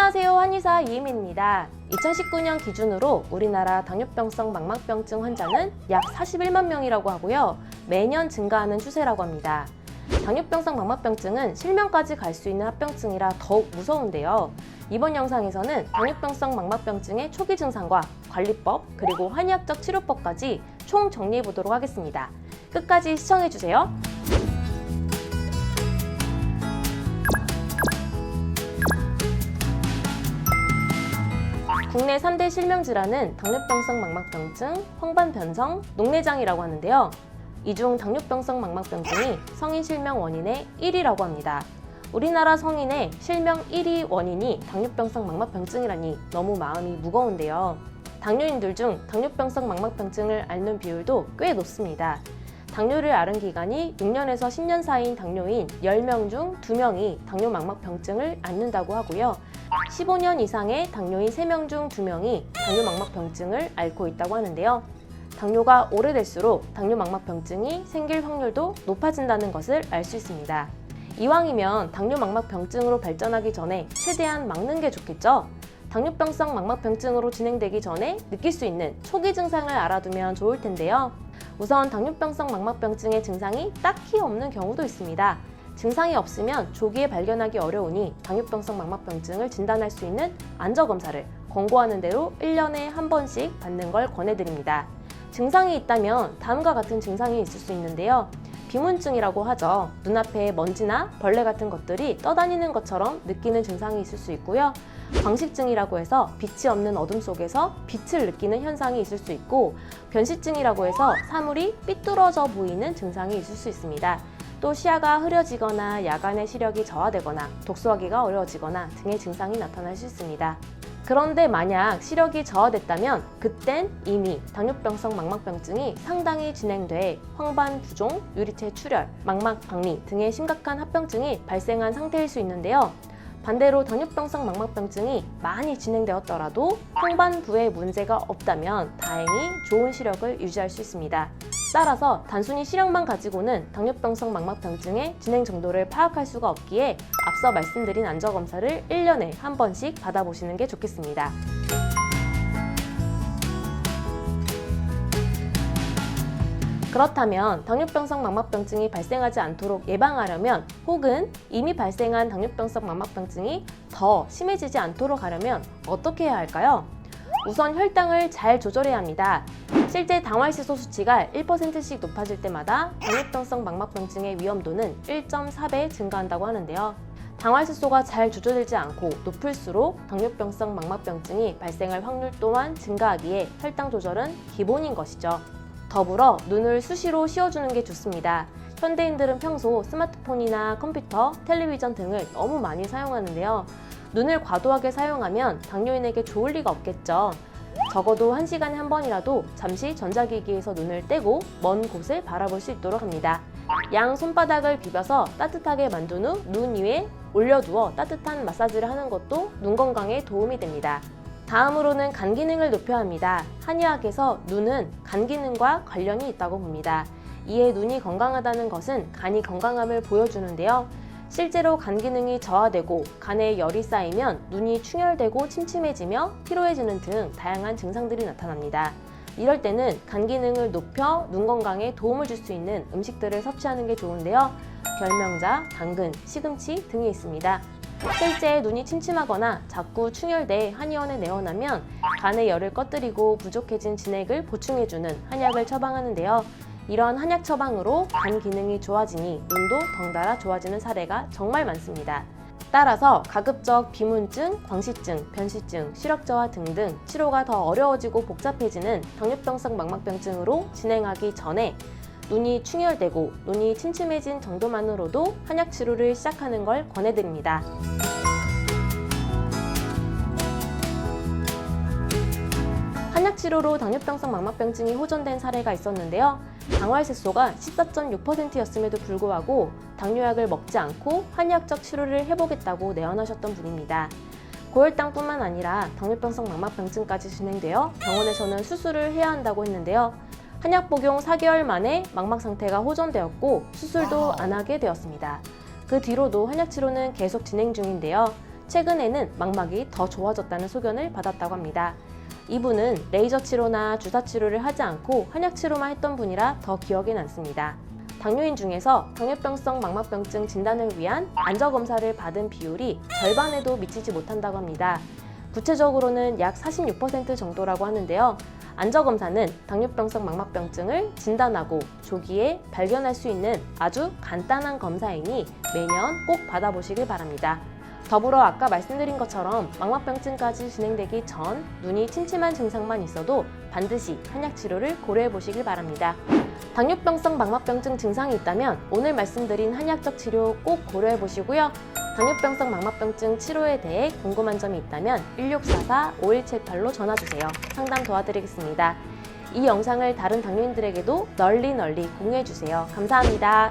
안녕하세요, 한의사 이혜민입니다. 2019년 기준으로 우리나라 당뇨병성 망막병증 환자는 약 41만 명이라고 하고요. 매년 증가하는 추세라고 합니다. 당뇨병성 망막병증은 실명까지 갈 수 있는 합병증이라 더욱 무서운데요. 이번 영상에서는 당뇨병성 망막병증의 초기 증상과 관리법, 그리고 한의학적 치료법까지 총 정리해 보도록 하겠습니다. 끝까지 시청해 주세요. 국내 3대 실명질환은 당뇨병성 망막병증, 황반변성, 녹내장이라고 하는데요. 이 중 당뇨병성 망막병증이 성인 실명 원인의 1위라고 합니다. 우리나라 성인의 실명 1위 원인이 당뇨병성 망막병증이라니 너무 마음이 무거운데요. 당뇨인들 중 당뇨병성 망막병증을 앓는 비율도 꽤 높습니다. 당뇨를 앓은 기간이 6년에서 10년 사이인 당뇨인 10명 중 2명이 당뇨 망막병증을 앓는다고 하고요. 15년 이상의 당뇨인 3명 중 2명이 당뇨 망막병증을 앓고 있다고 하는데요. 당뇨가 오래될수록 당뇨 망막병증이 생길 확률도 높아진다는 것을 알 수 있습니다. 이왕이면 당뇨 망막병증으로 발전하기 전에 최대한 막는 게 좋겠죠? 당뇨병성 망막병증으로 진행되기 전에 느낄 수 있는 초기 증상을 알아두면 좋을 텐데요. 우선 당뇨병성 망막병증의 증상이 딱히 없는 경우도 있습니다. 증상이 없으면 조기에 발견하기 어려우니 당뇨병성 망막병증을 진단할 수 있는 안저검사를 권고하는 대로 1년에 한 번씩 받는 걸 권해드립니다. 증상이 있다면 다음과 같은 증상이 있을 수 있는데요. 비문증이라고 하죠. 눈앞에 먼지나 벌레 같은 것들이 떠다니는 것처럼 느끼는 증상이 있을 수 있고요. 광식증이라고 해서 빛이 없는 어둠 속에서 빛을 느끼는 현상이 있을 수 있고, 변시증이라고 해서 사물이 삐뚤어져 보이는 증상이 있을 수 있습니다. 또 시야가 흐려지거나 야간의 시력이 저하되거나 독서하기가 어려워지거나 등의 증상이 나타날 수 있습니다. 그런데 만약 시력이 저하됐다면 그땐 이미 당뇨병성 망막병증이 상당히 진행돼 황반부종, 유리체 출혈, 망막박리 등의 심각한 합병증이 발생한 상태일 수 있는데요. 반대로 당뇨병성 망막병증이 많이 진행되었더라도 황반부에 문제가 없다면 다행히 좋은 시력을 유지할 수 있습니다. 따라서 단순히 시력만 가지고는 당뇨병성 망막병증의 진행 정도를 파악할 수가 없기에 앞서 말씀드린 안저검사를 1년에 한 번씩 받아보시는 게 좋겠습니다. 그렇다면 당뇨병성 망막병증이 발생하지 않도록 예방하려면, 혹은 이미 발생한 당뇨병성 망막병증이 더 심해지지 않도록 하려면 어떻게 해야 할까요? 우선 혈당을 잘 조절해야 합니다. 실제 당화혈색소 수치가 1%씩 높아질 때마다 당뇨병성 망막병증의 위험도는 1.4배 증가한다고 하는데요. 당화혈색소가 잘 조절되지 않고 높을수록 당뇨병성 망막병증이 발생할 확률 또한 증가하기에 혈당 조절은 기본인 것이죠. 더불어 눈을 수시로 쉬어주는 게 좋습니다. 현대인들은 평소 스마트폰이나 컴퓨터, 텔레비전 등을 너무 많이 사용하는데요. 눈을 과도하게 사용하면 당뇨인에게 좋을 리가 없겠죠. 적어도 1시간에 한 번이라도 잠시 전자기기에서 눈을 떼고 먼 곳을 바라볼 수 있도록 합니다. 양 손바닥을 비벼서 따뜻하게 만든 후 눈 위에 올려두어 따뜻한 마사지를 하는 것도 눈 건강에 도움이 됩니다. 다음으로는 간 기능을 높여야 합니다. 한의학에서 눈은 간 기능과 관련이 있다고 봅니다. 이에 눈이 건강하다는 것은 간이 건강함을 보여주는데요. 실제로 간 기능이 저하되고 간에 열이 쌓이면 눈이 충혈되고 침침해지며 피로해지는 등 다양한 증상들이 나타납니다. 이럴 때는 간 기능을 높여 눈 건강에 도움을 줄 수 있는 음식들을 섭취하는 게 좋은데요. 결명자, 당근, 시금치 등이 있습니다. 실제 눈이 침침하거나 자꾸 충혈돼 한의원에 내원하면 간의 열을 꺼뜨리고 부족해진 진액을 보충해주는 한약을 처방하는데요. 이런 한약 처방으로 간 기능이 좋아지니 눈도 덩달아 좋아지는 사례가 정말 많습니다. 따라서 가급적 비문증, 광시증, 변시증, 시력 저하 등등 치료가 더 어려워지고 복잡해지는 당뇨병성 망막병증으로 진행하기 전에 눈이 충혈되고 눈이 침침해진 정도만으로도 한약 치료를 시작하는 걸 권해드립니다. 한약 치료로 당뇨병성 망막병증이 호전된 사례가 있었는데요. 당화혈색소가 14.6%였음에도 불구하고 당뇨약을 먹지 않고 한의학적 치료를 해보겠다고 내원하셨던 분입니다. 고혈당뿐만 아니라 당뇨병성 망막병증까지 진행되어 병원에서는 수술을 해야 한다고 했는데요. 한약 복용 4개월 만에 망막 상태가 호전되었고 수술도 안 하게 되었습니다. 그 뒤로도 한약 치료는 계속 진행 중인데요. 최근에는 망막이 더 좋아졌다는 소견을 받았다고 합니다. 이분은 레이저 치료나 주사 치료를 하지 않고 한약 치료만 했던 분이라 더 기억에 남습니다. 당뇨인 중에서 당뇨병성 망막병증 진단을 위한 안저검사를 받은 비율이 절반에도 미치지 못한다고 합니다. 구체적으로는 약 46% 정도라고 하는데요. 안저검사는 당뇨병성 망막병증을 진단하고 조기에 발견할 수 있는 아주 간단한 검사이니 매년 꼭 받아보시길 바랍니다. 더불어 아까 말씀드린 것처럼 망막병증까지 진행되기 전 눈이 침침한 증상만 있어도 반드시 한약 치료를 고려해 보시길 바랍니다. 당뇨병성 망막병증 증상이 있다면 오늘 말씀드린 한약적 치료 꼭 고려해 보시고요. 당뇨병성 망막병증 치료에 대해 궁금한 점이 있다면 1644-5178로 전화주세요. 상담 도와드리겠습니다. 이 영상을 다른 당뇨인들에게도 널리 공유해 주세요. 감사합니다.